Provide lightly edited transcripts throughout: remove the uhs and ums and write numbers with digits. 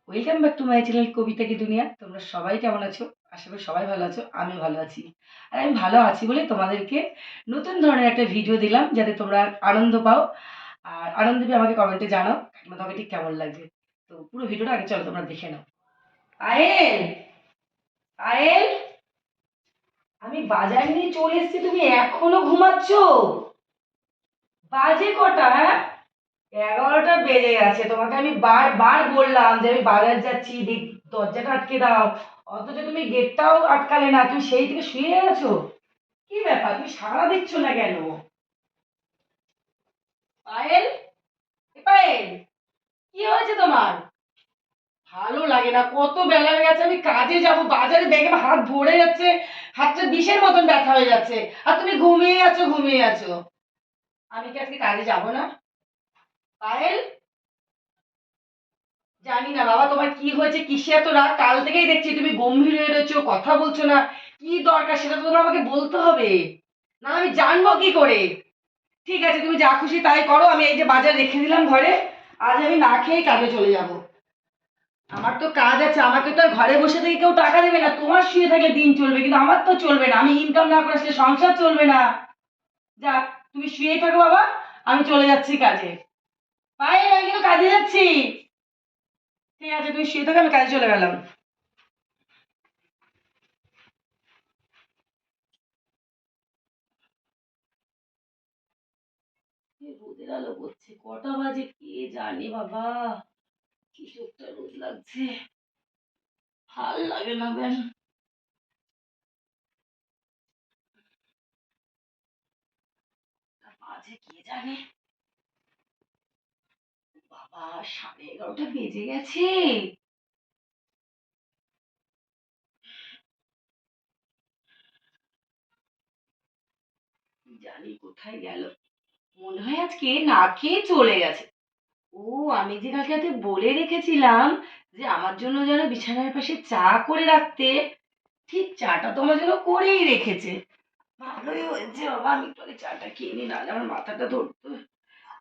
Welcome back to my channel Kobita ki Duniya. তোমরা সবাই কেমন আছো? আশা করি সবাই ভালো আছো, আমিও ভালো আছি। আর আমি ভালো আছি বলে তোমাদেরকে নতুন ধরনের একটা ভিডিও দিলাম, যাতে তোমরা আনন্দ পাও। আর আনন্দ পেয়ে আমাকে কমেন্টে জানাও তোমাকে ঠিক কেমন লাগছে। তো পুরো ভিডিওটা আগে চলো তোমরা দেখে নাও। আয়েল, আয়েল, আমি বাজার নিয়ে চলে এসেছি, তুমি এখনো ঘুমাচ্ছ? বাজে কটা? হ্যাঁ, 11টা বেজে গেছে। তোমাকে আমি বারবার বললাম যে আমি বাজার যাচ্ছি, দরজাটা আটকে দাও, অথচ তুমি গেটটাও আটকালে না, তুমি সেই থেকে শুয়ে আছো। কি ব্যাপার, তুমি সাড়া দিচ্ছ না কেন? পায়েল, এ পায়েল, কি হয়েছে তোমার? ভালো লাগে না, কত বেলা হয়ে গেছে, আমি কাজে যাব, বাজারে ব্যাগে হাত ভরে যাচ্ছে, হাতটা বিষের মতন ব্যথা হয়ে যাচ্ছে, আর তুমি ঘুমিয়ে আছো ঘুমিয়ে আছো। আমি কি আজকে কাজে যাব না? পায়েল, জানি না বাবা তোমার কি হয়েছে, কিসে এত রাগ? কাল থেকেই দেখছি তুমি গম্ভীর হয়ে রয়েছো, কথা বলছো না। কি দরকার সেটা তো তোমার আমাকে বলতে হবে, না আমি জানবো কি করে? ঠিক আছে, তুমি যা খুশি তাই করো। আমি এই যে বাজার রেখে দিলাম ঘরে, আজ আমি না খেয়েই কাজে চলে যাব। আমার তো কাজ আছে, আমাকে তো আর ঘরে বসে থেকে কেউ টাকা দেবে না। তোমার শুয়ে থাকলে দিন চলবে, কিন্তু আমার তো চলবে না, আমি ইনকাম না করে আসলে সংসার চলবে না। যা, তুমি শুয়েই থাকো বাবা, আমি চলে যাচ্ছি কাজে। পায়ে আমি কিন্তু কাজে যাচ্ছি। ঠিক আছে, তুমি শুয়ে থাকো, আমি কাজে চলে গেলাম। রোদের আলো করছে, কটা বাজে কে জানে বাবা। কি চোখটা রোদ লাগছে, ভাল লাগে না ব্যান। বাজে কে জানে। বাবা, 11:30 বেজে গেছে। জানি কোথায় গেল, মনে হয় আজকে না খেয়ে চলে গেছে। ও, আমি যে কালকে রাতে বলে রেখেছিলাম যে আমার জন্য যেন বিছানার পাশে চা করে রাখতে, ঠিক চাটা তো আমার জন্য করেই রেখেছে। ভালোই হয়েছে বাবা, আমি একটু আগে চাটা খেয়ে নি, নাহলে আমার মাথাটা ধরতো,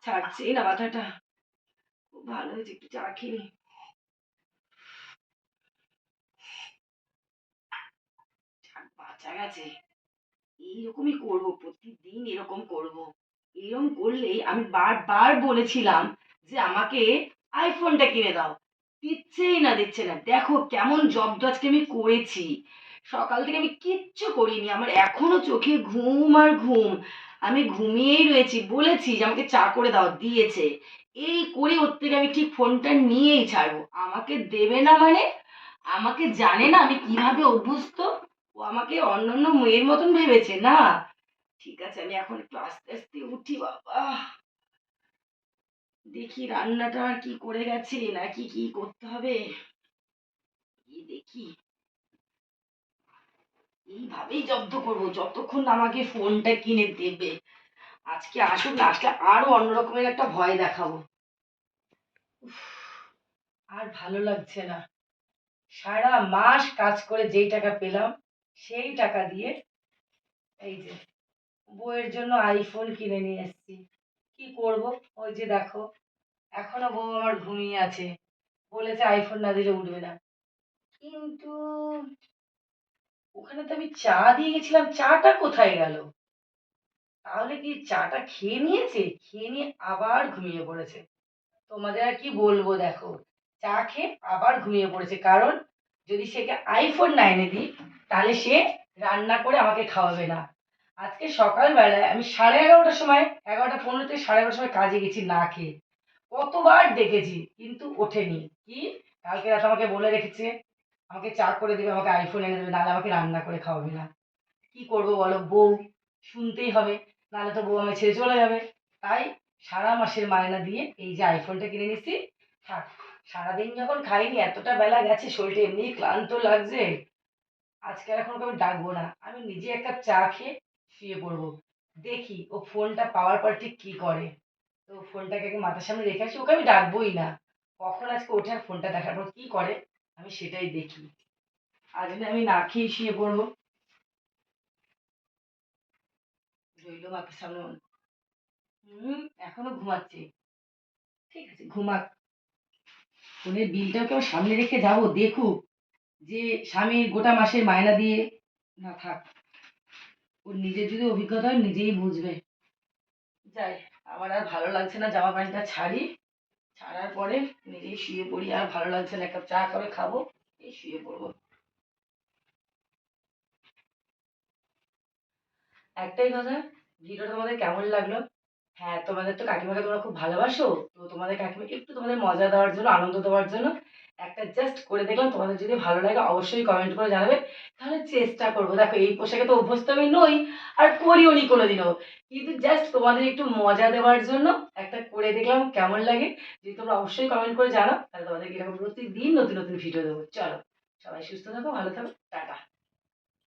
ছাড়ছেই না মাথাটা। খুব ভালো হয়েছে একটু চা খেয়ে নি। যাক, বাঁচা গেছে। এইরকমই করবো, প্রতিদিন এরকম করবো। এরকম করলে, আমি বারবার বলেছিলাম যে আমাকে আইফোনটা কিনে দাও, দিচ্ছেই না দিচ্ছে না। দেখো কেমন জব্দ আজকে আমি করেছি, সকাল থেকে আমি কিচ্ছু করিনি, আমার এখনো চোখে ঘুম আর ঘুম। আমি ঘুমিয়েই রয়েছি, বলেছি যে আমাকে চা করে দাও, দিয়েছে। এই করে ওর থেকে আমি ঠিক ফোনটা নিয়েই ছাড়বো, আমাকে দেবে না মানে? আমাকে জানে না আমি কিভাবে অভ্যস্ত। ও আমাকে অন্যান্য মেয়ের মতন ভেবেছে না। ঠিক আছে, আমি এখন একটু আস্তে আস্তে উঠি বাবা, দেখি রান্নাটা আর কি করে গেছে, নাকি কি করতে হবে। কি দেখি, এইভাবেই জব্দ করবো যতক্ষণ না আমাকে ফোনটা কিনে দেবে। আজকে আসুক, না আসলে আরো অন্যরকমের একটা ভয় দেখাবো। উফ, আর ভালো লাগছে না। সারা মাস কাজ করে যেই টাকা পেলাম, সেই টাকা দিয়ে এই যে বউয়ের জন্য আইফোন কিনে নিয়ে এসেছি। কি করব? ওই যে দেখো, এখনো বউ আমার ঘুমিয়ে আছে, বলেছে আইফোন না দিলে উঠবে না। কিন্তু ওখানে তো আমি চা দিয়ে গেছিলাম, চাটা কোথায় গেল? তাহলে কি চাটা খেয়ে নিয়েছে, খেয়ে নিয়ে আবার ঘুমিয়ে পড়েছে? তোমাদের আর কি বলবো, দেখো, চা খেয়ে আবার ঘুমিয়ে পড়েছে। কারণ যদি সেকে আইফোন না এনে দিই, তাহলে সে রান্না করে আমাকে খাওয়াবে না। আজকে সকালবেলায় আমি 11:30টার সময়, 11:15 থেকে 11:30টার সময় কাজে গেছি না খেয়ে। কতবার ডেকেছি কিন্তু ওঠেনি। কি, কালকে রাতে আমাকে বলে রেখেছে আমাকে চা করে দেবে, আমাকে আইফোন এনে দেবে, নাহলে আমাকে রান্না করে খাওয়াবে না। কি করবো বলো, বউ, শুনতেই হবে, নাহলে তো বউ আমায় ছেড়ে চলে যাবে। তাই সারা মাসের মায়না দিয়ে এই যে আইফোনটা কিনে নিচ্ছি। থাক, সারাদিন যখন খাইনি, এতটা বেলা গেছে, শরীরটা এমনি ক্লান্ত লাগছে, আজকে আর এখন ওকে আমি ডাকবো না, আমি নিজে এক কাপ চা খেয়ে শুয়ে পড়বো। দেখি ও ফোনটা পাওয়ার পর ঠিক কি করে। তো ফোনটাকে আগে মাথার সামনে রেখে আসি, ওকে আমি ডাকবোই না। কখন আজকে ওঠে আর ফোনটা দেখার পর কি করে, আমি সেটাই দেখি। আজ না আমি না খেয়ে শুয়ে পড়বো, রইলো মাথার সামনে। হুম, এখনো ঘুমাচ্ছে। ঠিক আছে, ঘুমাক। ফোনের বিলটাকেও সামনে রেখে যাবো, দেখুক যে স্বামীর গোটা মাসের মায়না দিয়ে না থাক, ওর নিজের যদি অভিজ্ঞতা হয় নিজেই বুঝবে। যাই, আমার আর ভালো লাগছে না, জামা প্যান্টটা ছাড়ি, ছাড়ার পরে নিজেই শুয়ে পড়ি। আর ভালো লাগছে না, এক কাপ চা করে খাবো, এই শুয়ে পড়বো। একটাই কথা, ভিডিওটা তোমাদের কেমন লাগলো? হ্যাঁ, তোমাদের তো কাকিমাকে তোমরা খুব ভালোবাসো, তো তোমাদের কাকিমা একটু তোমাদের মজা দেওয়ার জন্য, আনন্দ দেওয়ার জন্য একটা জাস্ট করে দেখলাম। তোমাদের যদি ভালো লাগে অবশ্যই কমেন্ট করে জানাবে, তাহলে চেষ্টা করবো। দেখো, এই পোশাকে তো অভ্যস্ত আমি নই, আর করিও নি কোনোদিনও, কিন্তু জাস্ট তোমাদের একটু মজা দেওয়ার জন্য একটা করে দেখলাম কেমন লাগে। যদি তোমরা অবশ্যই কমেন্ট করে জানাও, তাহলে তোমাদেরকে এরকম প্রতিদিন নতুন নতুন ভিডিও দেবো। চলো, সবাই সুস্থ থাকো, ভালো থাকো, টাটা।